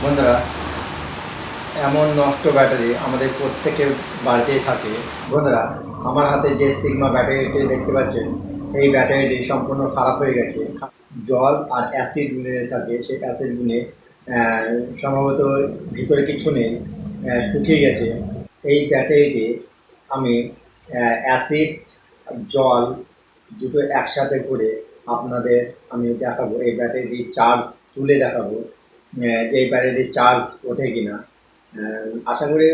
বন্ধুরা, এমন নষ্ট ব্যাটারি আমাদের প্রত্যেকের বাড়িতেই থাকে। বন্ধুরা, আমার হাতে যে সিগমা ব্যাটারিটি দেখতে পাচ্ছেন, এই ব্যাটারিটি সম্পূর্ণ খারাপ হয়ে গেছে। জল আর অ্যাসিড মিলে থাকে, সেই অ্যাসিড মিলে সম্ভবত ভিতরে কিছু নেই, শুকিয়ে গেছে। এই ব্যাটারিটি আমি অ্যাসিড জল দুটো একসাথে করে আপনাদের আমি দেখাবো। এই ব্যাটারিটির চার্জ তুলে দেখাবো যে এই ব্যাটারিটির চার্জ ওঠে কিনা। আশা করি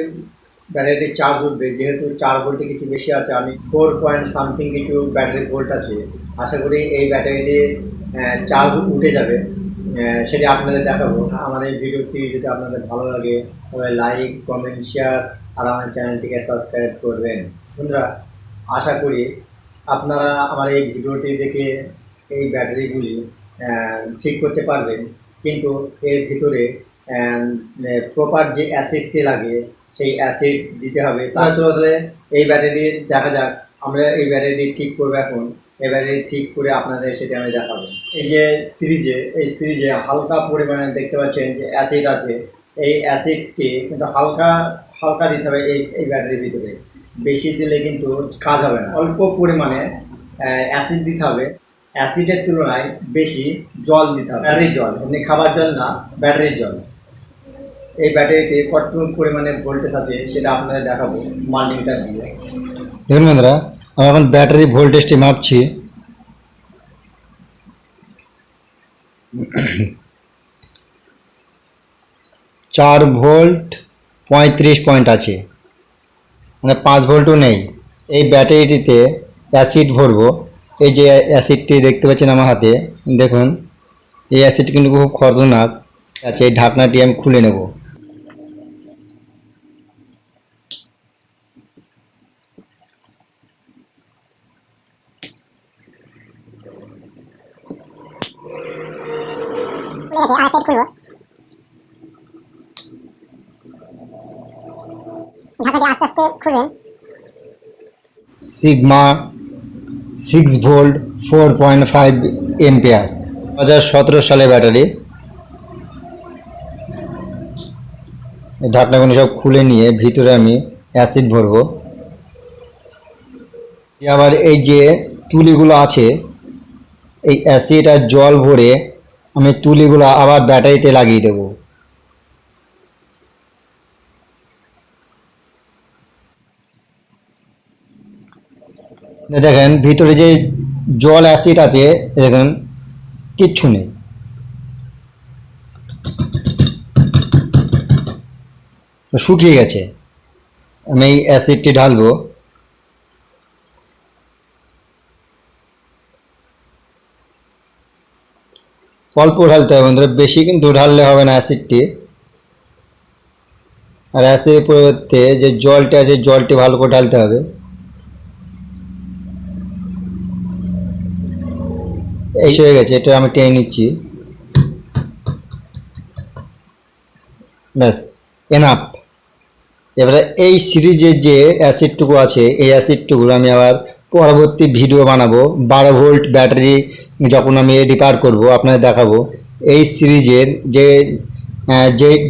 ব্যাটারিটির চার্জ উঠবে, যেহেতু 4 ভোল্টে কিছু বেশি আছে। আমি 4 পয়েন্ট সামথিং কিছু ব্যাটারি ভোল্ট আছে। আশা করি এই ব্যাটারিটির চার্জ উঠে যাবে, সেটা আপনাদের দেখাবো। আমার এই ভিডিওটি যদি আপনাদের ভালো লাগে তবে লাইক, কমেন্ট, শেয়ার আর আমার চ্যানেলটিকে সাবস্ক্রাইব করবেন। বন্ধুরা, আশা করি আপনারা আমার এই ভিডিওটি দেখে এই ব্যাটারিগুলি ঠিক করতে পারবেন, কিন্তু এর ভিতরে প্রপার যে অ্যাসিডটি লাগে সেই অ্যাসিড দিতে হবে। তাহলে এই ব্যাটারি দেখা যাক, আমরা এই ব্যাটারিটি ঠিক করবো। এখন এই ব্যাটারি ঠিক করে আপনাদের সেটা আমি দেখাবো। এই যে সিরিজে হালকা পরিমাণে দেখতে পাচ্ছেন যে অ্যাসিড আছে। এই অ্যাসিডটি কিন্তু হালকা হালকা দিতে হবে এই ব্যাটারির ভিতরে, বেশি দিলে কিন্তু কাজ হবে না। অল্প পরিমাণে অ্যাসিড দিতে হবে, অ্যাসিডের তুলনায় বেশি জল দিতে হবে। ব্যাটারির জল, এমনি খাবার জল না, ব্যাটারির জল। এই ব্যাটারিতে কতটুকু পরিমাণে ভোল্টেজ আছে সেটা আপনাদের দেখাবো মাল্টিমিটার দিয়ে। দেখুন বন্ধুরা, আমি এখন ব্যাটারি ভোল্টেজটি মাপছি। 4 ভোল্ট 35 পয়েন্ট আছে, মানে 5 ভোল্টও নেই। এই ব্যাটারিটিতে অ্যাসিড ভরবো। এই যে অ্যাসিডটি দেখতে পাচ্ছেন আমার হাতে, দেখুন এই অ্যাসিড কিন্তু খুব খতরনাক আছে। এই ঢাকনাটি আমি খুলে নেব। সিগমা 6 ভোল্ট 4.5 এম্পিয়ার, 2017 সালে ব্যাটারি। ঢাকনাগুলো সব খুলে নিয়ে ভিতরে আমি অ্যাসিড ভরবো। আবার এই যে তুলিগুলো আছে, এই অ্যাসিড আর জল ভরে আমি তুলিগুলো আবার ব্যাটারিতে লাগিয়ে দেবো। দেখেন ভিতরে যে জল অ্যাসিড আছে, দেখুন কিচ্ছু নেই। শুকিয়ে গেছে। আমি এই অ্যাসিডটি ঢালবো। অল্প ঢালতে হবে বন্ধুরা, বেশি কিন্তু ঢাললে হবে না অ্যাসিডটি। আর অ্যাসিডের পরিবর্তে যে জলটা আছে, জলটি ভালো করে ঢালতে হবে। এই হয়ে গেছে, এটা আমি টেনে নিচ্ছি। ব্যাস, এনাফ। এবারে এই সিরিজের যে অ্যাসিডটুকু আছে, এই অ্যাসিডটুকু আমি আবার পরবর্তী ভিডিও বানাবো। 12 ভোল্ট ব্যাটারি যখন আমি রিপেয়ার করব আপনাদের দেখাবো। এই সিরিজের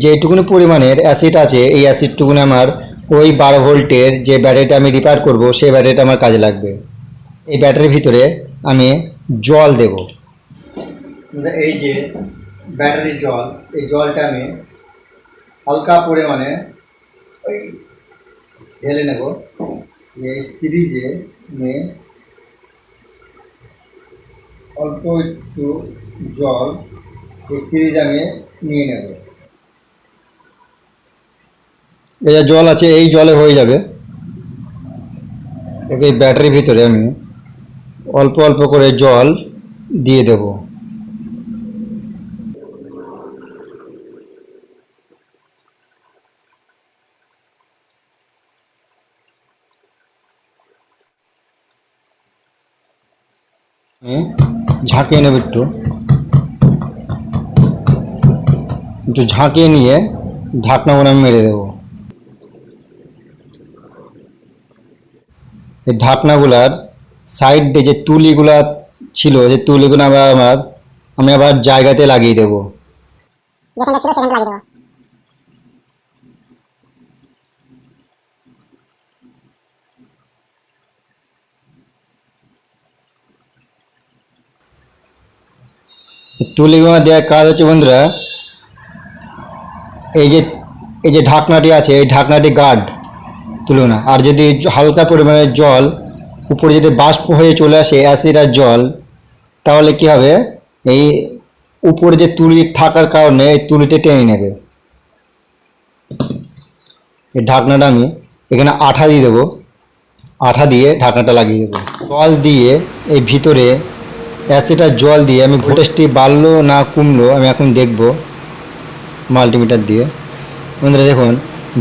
যেটুকুনি পরিমাণের অ্যাসিড আছে, এই অ্যাসিডটুকুনি আমার ওই 12 ভোল্টের যে ব্যাটারিটা আমি রিপেয়ার করব সেই ব্যাটারিটা আমার কাজে লাগবে। এই ব্যাটারির ভিতরে আমি জল দেব। এই যে ব্যাটারির জল, এই জলটা আমি হালকা পরিমাণে ওই ঢেলে নেব। এই সিরিজে নিয়ে অল্প একটু জল এই সিরিজ আমি নিয়ে নেব। এই যে জল আছে, এই জলে হয়ে যাবে। এই ব্যাটারির ভিতরে আমি অল্প অল্প করে জল দিয়ে দেব। ঝাঁকিয়ে নেব, একটু ঝাঁকিয়ে নিয়ে ঢাকনাগুলো আমি মেরে দেবো। এই ঢাকনাগুলার সাইডে যে তুলিগুলা ছিল, যে তুলিগুলো আমি আবার জায়গাতে লাগিয়ে দেবো। যেখানে ছিল সেখানে লাগিয়ে দেবো। তুলিগুলো দেওয়ার কাজ হচ্ছে বন্ধুরা, এই যে ঢাকনাটি আছে, এই ঢাকনাটি গার্ড তুলবে না। আর যদি হালকা পরিমাণে জল উপরে যদি বাষ্প হয়ে চলে আসে অ্যাসিড আর জল, তাহলে কি হবে, এই উপরে যে তুলি থাকার কারণে এই তুলিতে টেনে নেবে। এই ঢাকনাটা আমি এখানে আঠা দিয়ে দেবো, আঠা দিয়ে ঢাকনাটা লাগিয়ে দেবো। জল দিয়ে এই ভিতরে অ্যাসিড আর জল দিয়ে আমি ভোল্টেজটি বাড়লো না কমলো আমি এখন দেখব মাল্টিমিটার দিয়ে। বন্ধুরা দেখুন,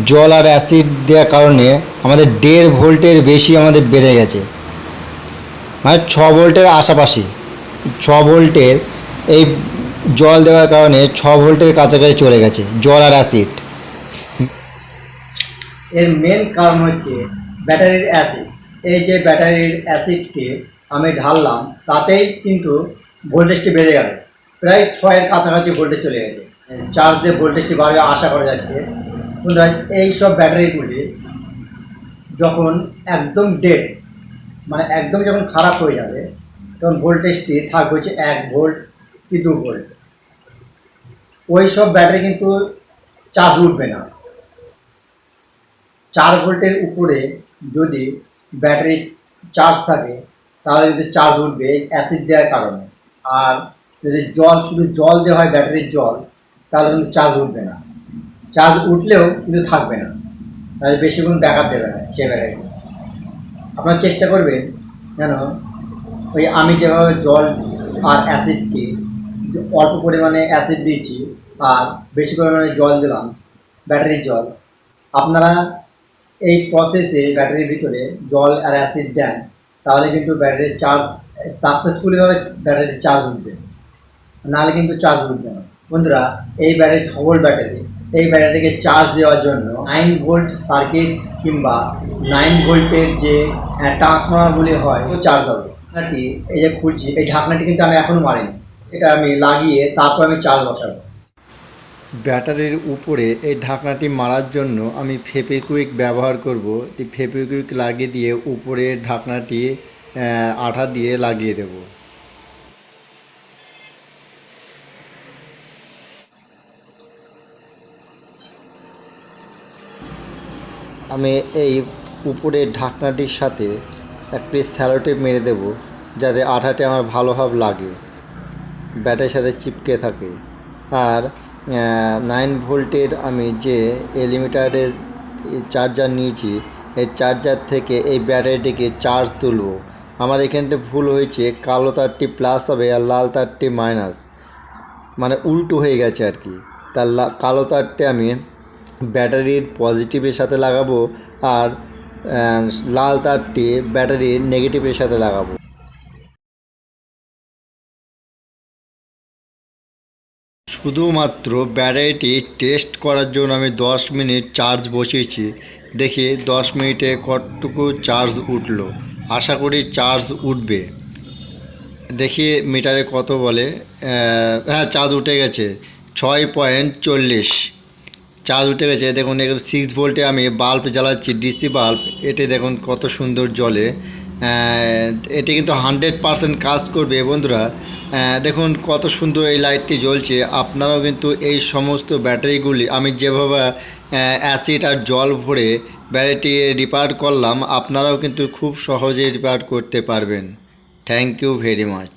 জল আর অ্যাসিড দেওয়ার কারণে আমাদের 1.5 ভোল্টের বেশি আমাদের বেড়ে গেছে, মানে 6 ভোল্টের আশাপাশি। 6 ভোল্টের এই জল দেওয়ার কারণে 6 ভোল্টের কাছাকাছি চলে গেছে জল আর অ্যাসিড। এর মেন কারণ হচ্ছে ব্যাটারির অ্যাসিড। এই যে ব্যাটারির অ্যাসিডটি আমি ঢাললাম, তাতেই কিন্তু ভোল্টেজটি বেড়ে গেল, প্রায় 6-এর কাছাকাছি ভোল্টেজ চলে গেছে। চার্জ দিয়ে ভোল্টেজটি বাড়বে আশা করা যাচ্ছে। বন্ধুরা, এই সব ব্যাটারিগুলি যখন একদম ডেড, মানে একদম যখন খারাপ হয়ে যাবে, তখন ভোল্টেজটি থাকবে হচ্ছে 1 ভোল্ট কি 2 ভোল্ট। ওই সব ব্যাটারি কিন্তু চার্জ উঠবে না। 4 ভোল্টের উপরে যদি ব্যাটারি চার্জ থাকে, তাহলে কিন্তু চার্জ উঠবে অ্যাসিড দেওয়ার কারণে। আর যদি শুধু জল দেওয়া হয়, ব্যাটারির জল, তাহলে কিন্তু চার্জ উঠবে না। চার্জ উঠলেও কিন্তু থাকবে না, তাহলে বেশিক্ষণ ব্যাকআপ দেবে না সে ব্যাটারি। আপনারা চেষ্টা করবেন যেন ওই আমি যেভাবে জল আর অ্যাসিডটি অল্প পরিমাণে অ্যাসিড দিয়েছি আর বেশি পরিমাণে জল দিলাম, ব্যাটারির জল, আপনারা এই প্রসেসে ব্যাটারির ভিতরে জল আর অ্যাসিড দেন, তাহলে কিন্তু ব্যাটারির চার্জ সাকসেসফুলিভাবে ব্যাটারির চার্জ উঠবে, নাহলে কিন্তু চার্জ উঠবে না। বন্ধুরা, এই ব্যাটারি 6 ভোল্ট ব্যাটারি, এই ব্যাটারিকে চার্জ দেওয়ার জন্য 9 ভোল্ট সার্কিট কিংবা 9 ভোল্টের যে ট্রান্সফর্মারগুলি হয়, ও চার্জ হবে। ঢাকনাটি এই যে খুলছি, এই ঢাকনাটি কিন্তু আমি এখনও মারিনি, এটা আমি লাগিয়ে তারপর আমি চার্জ বসাবো। ব্যাটারির উপরে এই ঢাকনাটি মারার জন্য আমি ফেভিকুইক ব্যবহার করব। এই ফেভিকুইক লাগিয়ে দিয়ে উপরে ঢাকনাটি আঠা দিয়ে লাগিয়ে দেব। আমি এই উপরের ঢাকনাটির সাথে একটি স্যালোটেপ মেরে দেব, যাতে আঠাটি আমার ভালোভাবে লাগে, ব্যাটারির সাথে চিপকে থাকে। আর 9 ভোল্টের আমি যে এলিমিটারের চার্জার নিয়েছি, এই চার্জার থেকে এই ব্যাটারিটিকে চার্জ তুলব। আমার এখানটা ভুল হয়েছে, কালো তারটি প্লাস হবে আর লাল তারটি মাইনাস, মানে উল্টো হয়ে গেছে আর কি। তার কালো তারটি আমি ব্যাটারির পজিটিভের সাথে লাগাবো আর লাল তারটি ব্যাটারির নেগেটিভের সাথে লাগাবো। শুধুমাত্র ব্যাটারিটি টেস্ট করার জন্য আমি 10 মিনিট চার্জ বসিয়েছি। দেখি 10 মিনিটে কতটুকু চার্জ উঠলো। আশা করি চার্জ উঠবে। দেখি মিটারে কত বলে। হ্যাঁ, চার্জ উঠে গেছে 6.40 চার্জ উঠে গেছে। দেখুন এখানে 6 ভোল্টে আমি বাল্ব জ্বালাচ্ছি, ডিসি বাল্ব। এটি দেখুন কত সুন্দর জ্বলে। এটি কিন্তু 100% কাজ করবে বন্ধুরা। দেখুন কত সুন্দর এই লাইটটি জ্বলছে। আপনারাও কিন্তু এই সমস্ত ব্যাটারিগুলি আমি যেভাবে অ্যাসিড আর জল ভরে ব্যাটারিটি রিপেয়ার করলাম, আপনারাও কিন্তু খুব সহজে রিপেয়ার করতে পারবেন। Thank you very much.